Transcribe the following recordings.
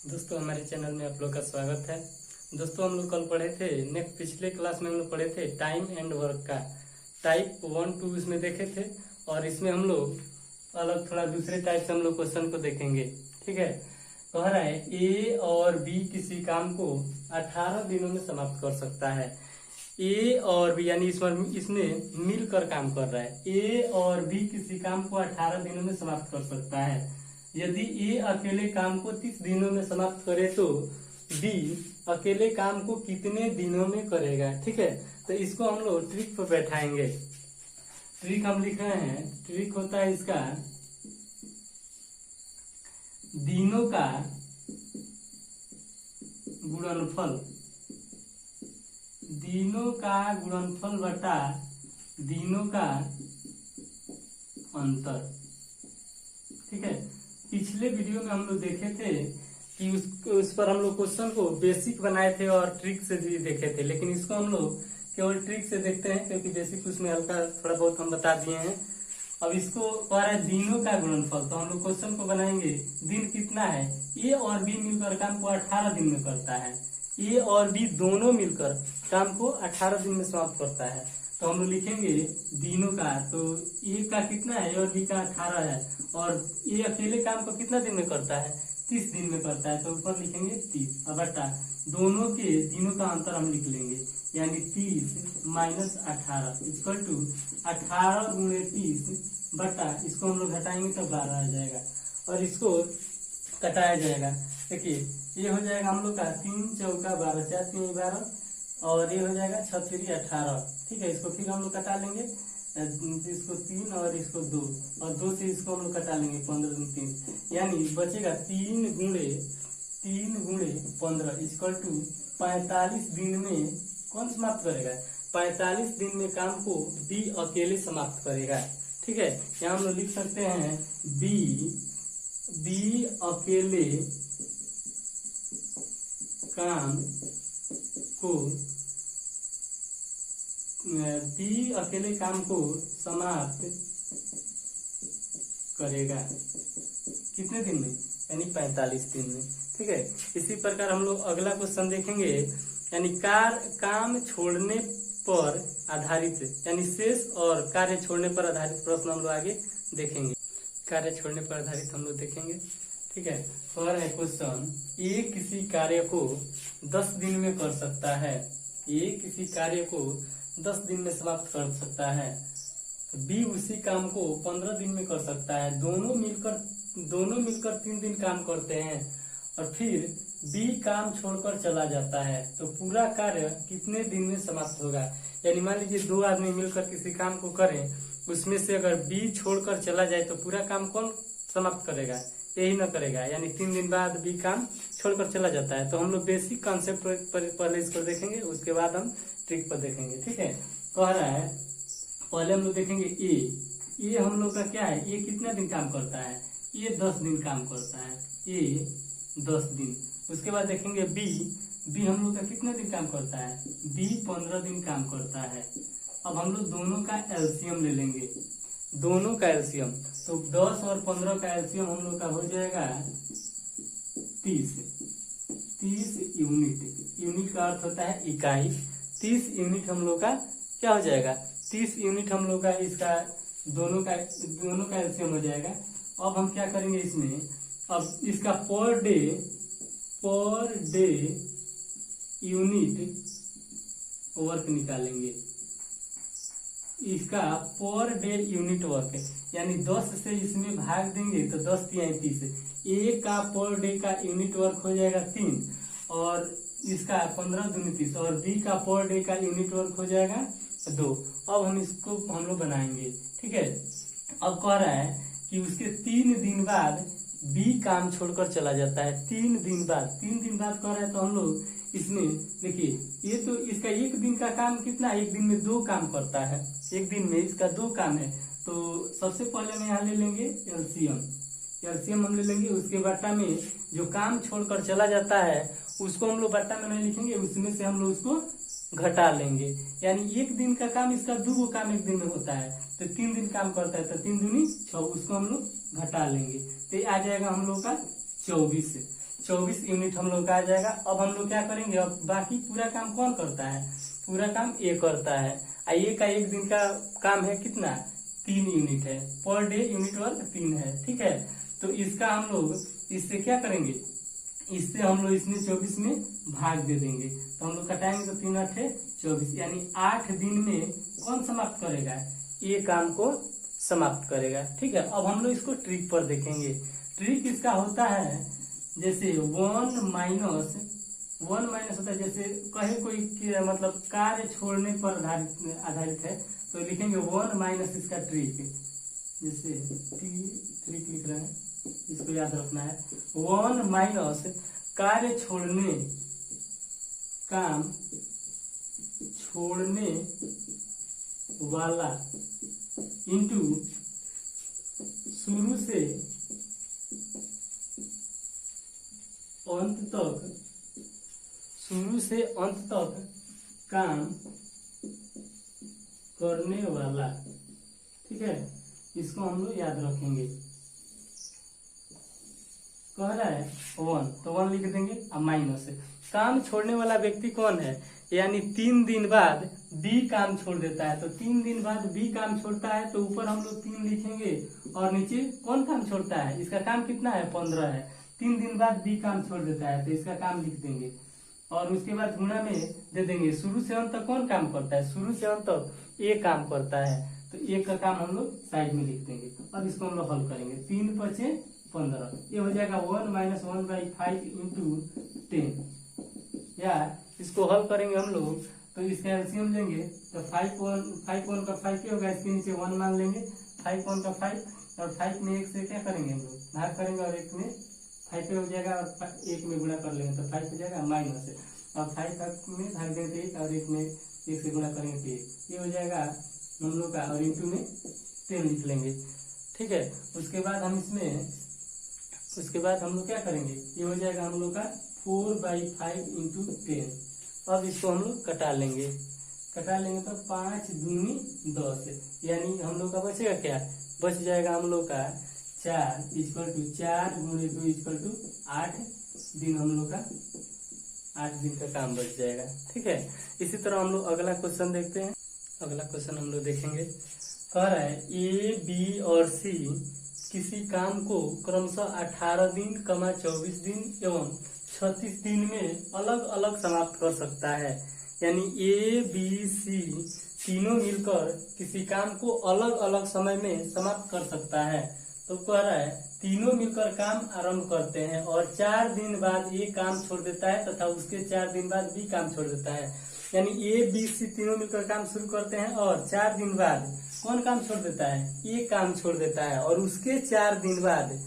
दोस्तों हमारे चैनल में आप लोग का स्वागत है। दोस्तों हम लोग कल पढ़े थे, नेक्स्ट पिछले क्लास में हम लोग पढ़े थे टाइम एंड वर्क का टाइप 1, 2 इसमें देखे थे। और इसमें हम लोग अलग थोड़ा दूसरे टाइप से हम लोग क्वेश्चन को देखेंगे। ठीक है, कह रहा है ए और बी किसी काम को 18 दिनों में समाप्त कर सकता है। ए और बी यानी इसमें मिलकर काम कर रहा है। ए और बी किसी काम को 18 दिनों में समाप्त कर सकता है। यदि ए अकेले काम को 30 दिनों में समाप्त करे तो बी अकेले काम को कितने दिनों में करेगा। ठीक है, तो इसको हम लोग ट्रिक पर बैठाएंगे। ट्रिक हम लिख रहे हैं, ट्रिक होता है इसका दिनों का गुणनफल, दिनों का गुणनफल बटा दिनों का अंतर। ठीक है, पिछले वीडियो में हम लोग देखे थे कि उस पर हम लोग क्वेश्चन को बेसिक बनाए थे और ट्रिक से भी देखे थे, लेकिन इसको हम लोग केवल ट्रिक से देखते हैं क्योंकि बेसिक उसमें हल्का थोड़ा बहुत हम बता दिए हैं। अब इसको कह रहा है दिनों का गुणनफल, तो हम लोग क्वेश्चन को बनाएंगे। दिन कितना है, ए और बी मिलकर काम को 18 दिन में करता है। ए और बी दोनों मिलकर काम को 18 दिन में समाप्त करता है। तो हम लोग लिखेंगे दिनों का, तो ए का कितना है, ए और बी का 18 है, और ए अकेले काम को कितना दिन में करता है, 30 दिन में करता है। तो ऊपर लिखेंगे 30 अब बटा दोनों के दिनों का अंतर हम लिख लेंगे, यानी 30 माइनस 18 इक्वल टू 18 गुणे 30 बटा, इसको हम लोग घटाएंगे तो 12 आ जाएगा और इसको कटाया जाएगा। देखिए ये हो जाएगा हम लोग का 3 चौका 12, 4 3 12, और ये हो जाएगा 6 3 18। ठीक है, इसको फिर हम लोग कटा लेंगे, इसको 3 और इसको 2, और 2 से इसको हम लोग कटा लेंगे 15 दूनी 3, यानी बचेगा 3 गुणे 15 इक्वल टू 45 दिन में कौन समाप्त करेगा, 45 दिन में काम को बी अकेले समाप्त करेगा। ठीक है, यहाँ हम लोग लिख सकते हैं बी अकेले काम को, बी अकेले काम को समाप्त करेगा कितने दिन में, यानी 45 दिन में। ठीक है, इसी प्रकार हम लोग अगला क्वेश्चन देखेंगे, यानी काम छोड़ने पर आधारित, यानी शेष और कार्य छोड़ने पर आधारित प्रश्न हम लोग आगे देखेंगे। कार्य छोड़ने पर आधारित हम लोग देखेंगे। ठीक है, और है क्वेश्चन, ए किसी कार्य को 10 दिन में कर सकता है। ए किसी कार्य को 10 दिन में समाप्त कर सकता है। बी उसी काम को 15 दिन में कर सकता है। दोनों मिलकर 3 दिन काम करते हैं और फिर बी काम छोड़कर चला जाता है, तो पूरा कार्य कितने दिन में समाप्त होगा। यानी मान लीजिए 2 आदमी मिलकर किसी काम को करें, उसमें से अगर बी छोड़कर चला जाए तो पूरा काम कौन समाप्त करेगा, यही न करेगा, यानी 3 दिन बाद बी काम छोड़कर चला जाता है। तो हम लोग बेसिक कॉन्सेप्ट पर पहले इसको देखेंगे, उसके बाद हम ट्रिक पर देखेंगे। ठीक है, कह रहा है पहले हम लोग देखेंगे ए हम लोग का क्या है, ए कितना दिन काम करता है, ए 10 दिन काम करता है, ए 10 दिन। उसके बाद देखेंगे बी हम लोग का कितना दिन काम करता है, बी 15 दिन काम करता है। अब हम लोग दोनों का एलसीएम ले लेंगे, दोनों का एलसीएम, तो 10 और 15 का एलसीएम हम लोग का हो जाएगा 30 यूनिट। यूनिट का अर्थ होता है इकाई। 30 यूनिट हम लोग का क्या हो जाएगा, 30 यूनिट हम लोग का इसका दोनों का एलसीएम हो जाएगा। अब हम क्या करेंगे इसमें, अब इसका पर डे यूनिट वर्क निकालेंगे। इसका पर डे यूनिट वर्क यानी 10 से इसमें भाग देंगे तो 10 3 30, ए का पर डे का यूनिट वर्क हो जाएगा 3, और इसका 15 दूनी 30, और बी का पर डे का यूनिट वर्क हो जाएगा 2। अब हम इसको हम लोग बनाएंगे। ठीक है, अब कह रहा है कि उसके 3 दिन बाद बी काम छोड़कर चला जाता है। 3 दिन बाद कह रहा है, तो हम लोग इसमें देखिए ये तो इसका 1 दिन का काम कितना, 1 दिन में 2 काम करता है, 1 दिन में इसका 2 काम है। तो सबसे पहले हम यहाँ ले लेंगे एलसीएम हम ले लेंगे। उसके बट्टा में जो काम छोड़कर चला जाता है उसको हम लोग बट्टा में नहीं लिखेंगे, उसमें से हम लोग उसको घटा लेंगे, यानी 1 दिन का काम इसका 2 काम 1 दिन में होता है, तो 3 दिन काम करता है, तो 3 दूनी 6, उसको हम लोग घटा लेंगे, तो आ जाएगा हम लोग का 24। 24 यूनिट हम लोग का आ जाएगा। अब हम लोग क्या करेंगे, अब बाकी पूरा काम कौन करता है, पूरा काम ए करता है। ए का एक दिन का काम है कितना, 3 यूनिट है, पर डे यूनिट वर्क 3 है, ठीक है। तो इसका हम लोग इससे क्या करेंगे, इससे हम लोग इसमें 24 में भाग दे देंगे, तो हम लोग कटाएंगे तो 3 8 24, यानी 8 दिन में कौन समाप्त करेगा, ये काम को समाप्त करेगा, ठीक है। अब हम लोग इसको ट्रिक पर देखेंगे। ट्रिक इसका होता है जैसे 1 माइनस होता है, जैसे कहे कोई मतलब कार्य छोड़ने पर आधारित है, तो लिखेंगे 1 माइनस इसका ट्रिक, जैसे ट्रिक लिख रहे हैं, इसको याद रखना है। 1 माइनस कार्य छोड़ने, काम छोड़ने वाला इंटू शुरू से अंत तक काम करने वाला, ठीक है। इसको हम लोग याद रखेंगे। कह रहा है 1, तो 1 लिख देंगे। अब माइनस काम छोड़ने वाला व्यक्ति कौन है, यानी 3 दिन बाद बी काम छोड़ देता है, तो 3 दिन बाद बी काम छोड़ता है, तो ऊपर हम लोग 3 लिखेंगे और नीचे कौन काम छोड़ता है, इसका काम कितना है, 15 है। 3 दिन बाद बी काम छोड़ देता है, तो इसका काम लिख देंगे और उसके बाद गुणा में दे देंगे। शुरू से अंत तक कौन काम करता है, शुरू से अंत तक ए काम करता है, तो ए का काम हम लोग साइड में लिख देंगे। अब इसको हम लोग हल करेंगे, 3 × 5 = 15, ये हो जाएगा 1 - 1/5 × 10, या इसको हल करेंगे हम लोग तो इसका एलसीएम लेंगे, तो 5 1 का 5 होगा, इसके नीचे 1 मान लेंगे, 5 1 का 5 और 5 में 1 से क्या करेंगे हम लोग, भाग करेंगे और 1 में 5 हो जाएगा और 1 में गुणा कर लेंगे, तो 5 हो जाएगा माइनस है, और 5 में भाग देंगे 1 और 1 में 1 से गुणा करेंगे तो 1, ये हो जाएगा हम लोग का, और इंटू में 10 लिख लेंगे, ठीक है। उसके बाद हम लोग क्या करेंगे, ये हो जाएगा हम लोग का 4/5 × 10। अब इसको हम लोग कटा लेंगे तो 5 दूनी 10, यानी हम लोग का बचेगा क्या, बच जाएगा हम लोग का 4 = 4 × 2 = 8 दिन, हम लोग का 8 दिन का काम बच जाएगा, ठीक है। इसी तरह हम लोग अगला क्वेश्चन देखते हैं। अगला क्वेश्चन हम लोग देखेंगे, कह रहा है ए, बी और सी किसी काम को क्रमशः 18 दिन, 24 दिन एवं 36 दिन में अलग अलग समाप्त कर सकता है, यानी ए, बी, सी तीनों मिलकर किसी काम को अलग अलग समय में समाप्त कर सकता है। तो कह रहा है तीनों मिलकर काम आरंभ करते हैं और 4 दिन बाद ये काम छोड़ देता है तथा उसके 4 दिन बाद बी काम छोड़ देता है, यानी ए, बी, सी तीनों मिलकर काम शुरू करते हैं और 4 दिन बाद कौन काम छोड़ देता है, ये काम छोड़ देता है, और उसके 4 दिन बाद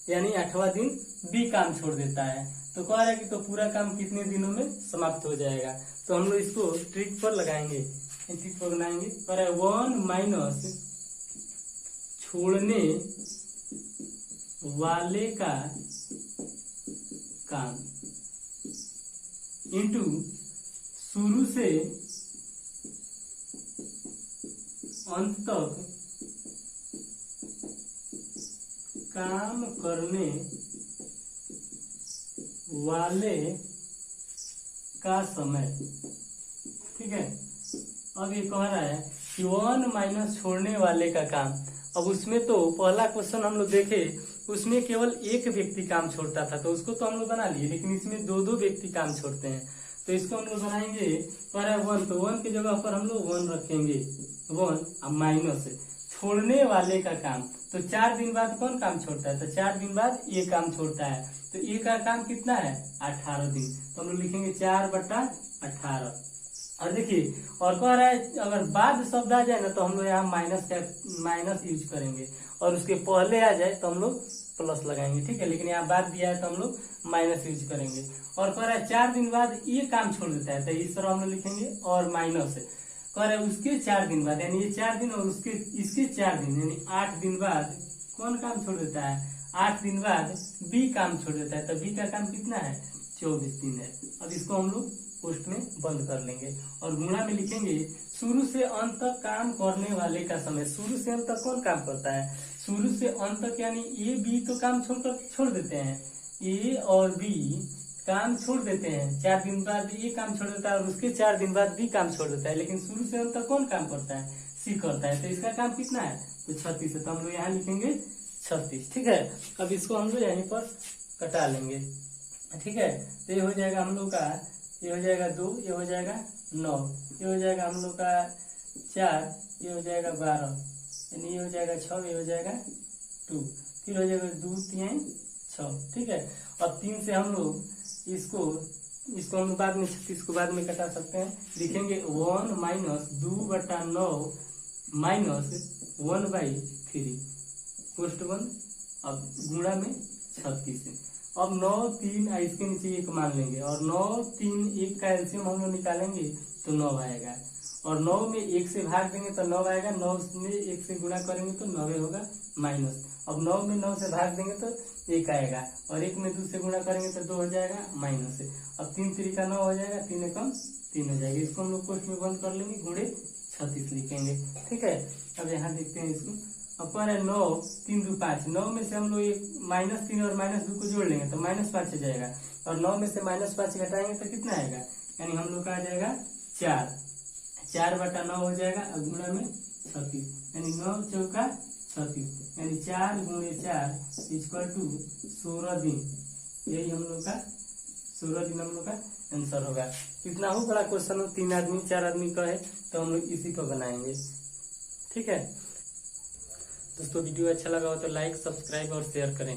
यानी 8वां दिन बी काम छोड़ देता है। तो कह रहा है कि तो पूरा काम कितने दिनों में समाप्त हो जाएगा, तो हम लोग इसको ट्रिक पर लगाएंगे, ट्रिक पर बनाएंगे। कह रहा है 1 माइनस छोड़ने वाले का काम इंटू शुरू से अंत तक काम करने वाले का समय, ठीक है। अब ये कह रहा है कि 1 माइनस छोड़ने वाले का काम, अब उसमें तो पहला क्वेश्चन हम लोग देखे उसमें केवल एक व्यक्ति काम छोड़ता था, तो उसको तो हम लोग बना लिए, लेकिन इसमें 2 व्यक्ति काम छोड़ते हैं, तो इसको हम लोग बनाएंगे। पर है 1, तो 1 की जगह पर हम लोग 1 रखेंगे, 1 अब माइनस छोड़ने वाले का काम, तो 4 दिन बाद कौन काम छोड़ता है, तो 4 दिन बाद ये काम छोड़ता है, तो ये का काम कितना है 18 दिन, तो हम लोग लिखेंगे 4/18। और देखिए और कह रहा है अगर बाद शब्द आ जाए ना तो हम लोग यहाँ माइनस यूज करेंगे, और उसके पहले आ जाए तो हम लोग प्लस लगाएंगे, ठीक है। लेकिन यहाँ बाद दिया है तो हम लोग माइनस यूज करेंगे। और कह रहा है 4 दिन बाद ये काम छोड़ देता है, तो इस तरह हम लोग लिखेंगे, और माइनस कह रहा है उसके 4 दिन बाद, यानी ये 4 दिन और इसके 4 दिन, यानी 8 दिन बाद कौन काम छोड़ देता है, 8 दिन बाद बी काम छोड़ देता है, तो बी का काम कितना है 24 दिन है। अब इसको हम लोग पोस्ट में बंद कर लेंगे और गुणा में लिखेंगे शुरू से अंत तक काम करने वाले का समय। शुरू से अंत तक कौन काम करता है, शुरू से अंत तक, यानी ए, बी तो काम छोड़ देते हैं, ए और बी काम छोड़ देते हैं, 4 दिन बाद ये काम छोड़ देता है और उसके 4 दिन बाद बी काम छोड़ देता है, लेकिन शुरू से अंत तक कौन काम करता है, सी करता है। तो इसका काम कितना है, तो 36 है। तो हम लोग यहाँ लिखेंगे 36। ठीक है, अब इसको हम लोग यहीं पर कटा लेंगे। ठीक है, तो ये हो जाएगा हम लोग का, ये हो जाएगा 2, ये हो जाएगा 9, ये हो जाएगा हम लोग का 4, ये हो जाएगा 12, यानी ये हो जाएगा 6, ये हो जाएगा 2, फिर हो जाएगा 2 3 6। ठीक है, और 3 से हम लोग इसको हम लोग बाद में 36 को बाद में कटा सकते हैं। लिखेंगे 1 माइनस 2/9 माइनस 1/3 कोष्ट बंद, अब गुणा में 36 है। अब 9 3 इसके नीचे 1 मान लेंगे और 9 3 1 का एलसीएम हम लोग निकालेंगे तो 9 आएगा, और 9 में 1 से भाग देंगे तो 9 आएगा, 9 में 1 से गुणा करेंगे तो 9 होगा माइनस। अब 9 में 9 से भाग देंगे तो 1 आएगा, और 1 में 2 से गुणा करेंगे तो 2 हो जाएगा माइनस। अब 3 3 का 9 हो जाएगा, 3 एकम 3 हो जाएगा। इसको हम लोग कोष्ट में बंद कर लेंगे, गुणे 36 लिखेंगे। ठीक है, अब यहाँ देखते हैं इसको, अपन है 9 3 2 5, 9 में से हम लोग -3 और -2 को जोड़ लेंगे तो -5 हो जाएगा, और 9 में से -5 घटाएंगे तो कितना आएगा, यानी हम लोग का आ जाएगा 4/9 हो जाएगा, और गुणा में 36, यानी 9 चौका 36, यानी 4 गुणे 4 = 16 दिन। यही हम लोग का 16 दिन हम लोग का आंसर होगा। इतना हो बड़ा क्वेश्चन हो, 3 आदमी 4 आदमी का है, तो हम लोग इसी पर बनाएंगे। ठीक है दोस्तों, वीडियो अच्छा लगा हो तो लाइक, सब्सक्राइब और शेयर करें।